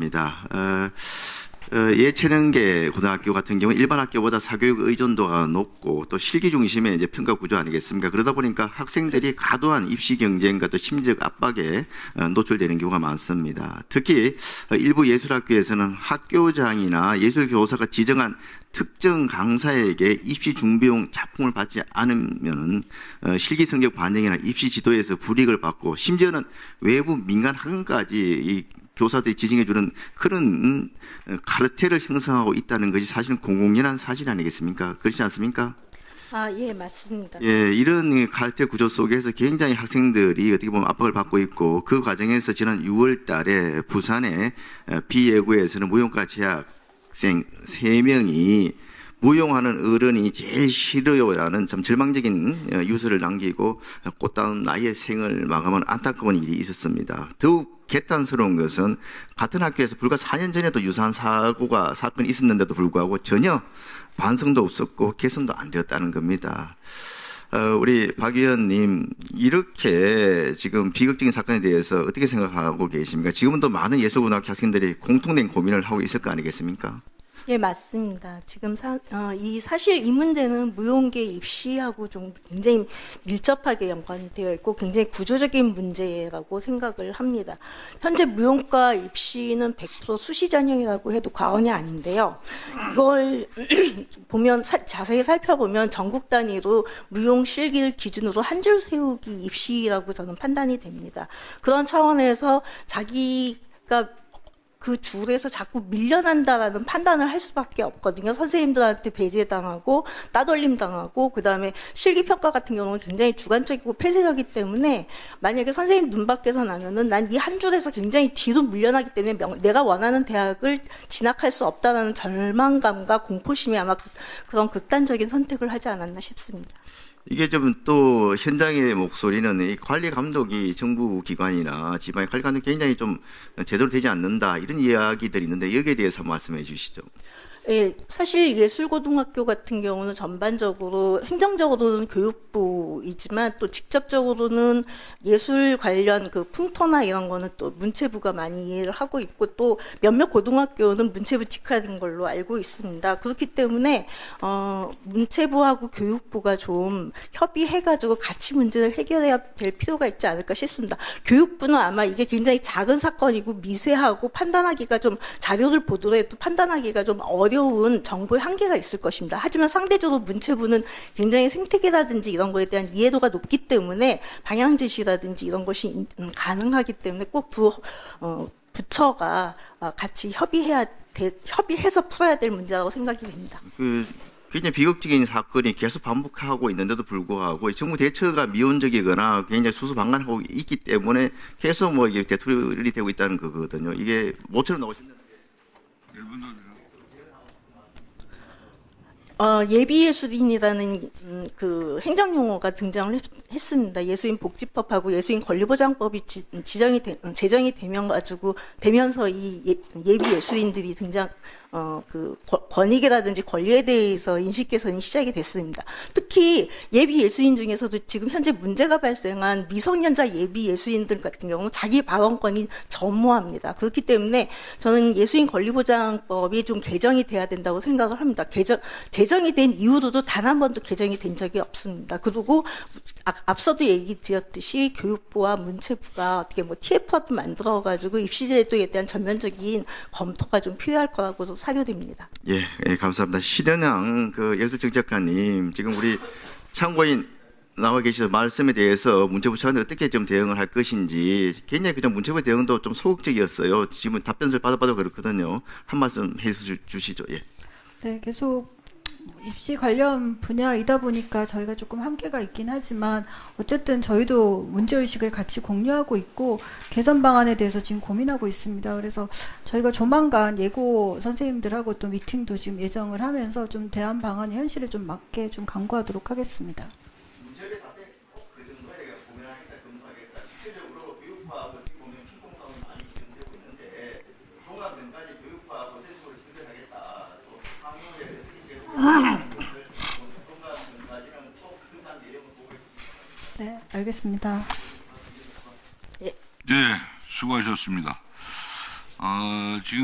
입니다. 예체능계 고등학교 같은 경우 일반 학교보다 사교육 의존도가 높고 또 실기 중심의 이제 평가 구조 아니겠습니까? 그러다 보니까 학생들이 과도한 입시 경쟁과 또 심리적 압박에 노출되는 경우가 많습니다. 특히 일부 예술학교에서는 학교장이나 예술교사가 지정한 특정 강사에게 입시 준비용 작품을 받지 않으면 실기 성적 반영이나 입시 지도에서 불이익을 받고 심지어는 외부 민간 학원까지 이 교사들이 지정해주는 그런 카르텔을 형성하고 있다는 것이 사실은 공공연한 사실 아니겠습니까? 그렇지 않습니까? 예, 맞습니다. 예, 이런 카르텔 구조 속에서 굉장히 학생들이 어떻게 보면 압박을 받고 있고 그 과정에서 지난 6월 달에 부산의 비예고에서는 무용과 재학생 3명이 무용하는 어른이 제일 싫어요라는 참 절망적인 유서를 남기고 꽃다운 나이의 생을 마감한 안타까운 일이 있었습니다. 더욱 개탄스러운 것은 같은 학교에서 불과 4년 전에도 유사한 사건이 있었는데도 불구하고 전혀 반성도 없었고 개선도 안 되었다는 겁니다. 우리 박 의원님, 이렇게 지금 비극적인 사건에 대해서 어떻게 생각하고 계십니까? 지금은 또 많은 예술고등학교 학생들이 공통된 고민을 하고 있을 거 아니겠습니까? 예, 맞습니다. 지금 사실 이 문제는 무용계 입시하고 좀 굉장히 밀접하게 연관되어 있고 굉장히 구조적인 문제라고 생각을 합니다. 현재 무용과 입시는 100% 수시 전형이라고 해도 과언이 아닌데요. 이걸 보면 자세히 살펴보면 전국 단위로 무용 실기를 기준으로 한 줄 세우기 입시라고 저는 판단이 됩니다. 그런 차원에서 자기가 그 줄에서 자꾸 밀려난다라는 판단을 할 수밖에 없거든요. 선생님들한테 배제당하고 따돌림 당하고 그다음에 실기평가 같은 경우는 굉장히 주관적이고 폐쇄적이기 때문에 만약에 선생님 눈 밖에서 나면은 난 이 한 줄에서 굉장히 뒤로 밀려나기 때문에 내가 원하는 대학을 진학할 수 없다라는 절망감과 공포심이 아마 그런 극단적인 선택을 하지 않았나 싶습니다. 이게 좀 또 현장의 목소리는 이 관리 감독이 정부 기관이나 지방의 관리 감독이 굉장히 좀 제대로 되지 않는다 이런 이야기들이 있는데 여기에 대해서 말씀해 주시죠. 예, 사실 예술고등학교 같은 경우는 전반적으로 행정적으로는 교육부이지만 또 직접적으로는 예술 관련 그 풍토나 이런 거는 또 문체부가 많이 이해를 하고 있고 또 몇몇 고등학교는 문체부 직하인 걸로 알고 있습니다. 그렇기 때문에 문체부하고 교육부가 좀 협의해가지고 같이 문제를 해결해야 될 필요가 있지 않을까 싶습니다. 교육부는 아마 이게 굉장히 작은 사건이고 미세하고 판단하기가 좀 자료를 보더라도 판단하기가 좀 어려운 정보의 한계가 있을 것입니다. 하지만 상대적으로 문체부는 굉장히 생태계라든지 이런 거에 대한 이해도가 높기 때문에 방향 제시라든지 이런 것이 가능하기 때문에 꼭 부처가 같이 협의해서 풀어야 될 문제라고 생각이 됩니다. 굉장히 비극적인 사건이 계속 반복하고 있는데도 불구하고 정부 대처가 미온적이거나 굉장히 수수방관하고 있기 때문에 계속 뭐 이게 대투리 되고 있다는 거거든요. 이게 모처럼 나오신다는 게 1분 정도. 예비예술인이라는 그 행정용어가 등장을 했습니다. 예술인 복지법하고 예술인 권리보장법이 제정이 되면서 이 예비예술인들이 그 권익이라든지 권리에 대해서 인식 개선이 시작이 됐습니다. 특히 예비 예술인 중에서도 지금 현재 문제가 발생한 미성년자 예비 예술인들 같은 경우는 자기 발언권이 전무합니다. 그렇기 때문에 저는 예술인 권리보장법이 좀 개정이 돼야 된다고 생각을 합니다. 제정이 된 이후로도 단 한 번도 개정이 된 적이 없습니다. 그리고 앞서도 얘기 드렸듯이 교육부와 문체부가 어떻게 뭐 TF라도 만들어가지고 입시제도에 대한 전면적인 검토가 좀 필요할 거라고 사료됩니다. 예, 감사합니다. 신현양 그 예술정책관님, 지금 우리 참고인 나와 계시는 말씀에 대해서 문체부 차원에서 어떻게 좀 대응을 할 것인지 굉장히 그냥 문체부의 대응도 좀 소극적이었어요. 지금 답변을 받아봐도 그렇거든요. 한 말씀 해주시죠. 예. 네, 계속 입시 관련 분야이다 보니까 저희가 조금 한계가 있긴 하지만 어쨌든 저희도 문제의식을 같이 공유하고 있고 개선 방안에 대해서 지금 고민하고 있습니다. 그래서 저희가 조만간 예고 선생님들하고 또 미팅도 지금 예정을 하면서 좀 대안 방안의 현실에 좀 맞게 좀 강구하도록 하겠습니다. 네, 알겠습니다. 예. 예, 수고하셨습니다. 지금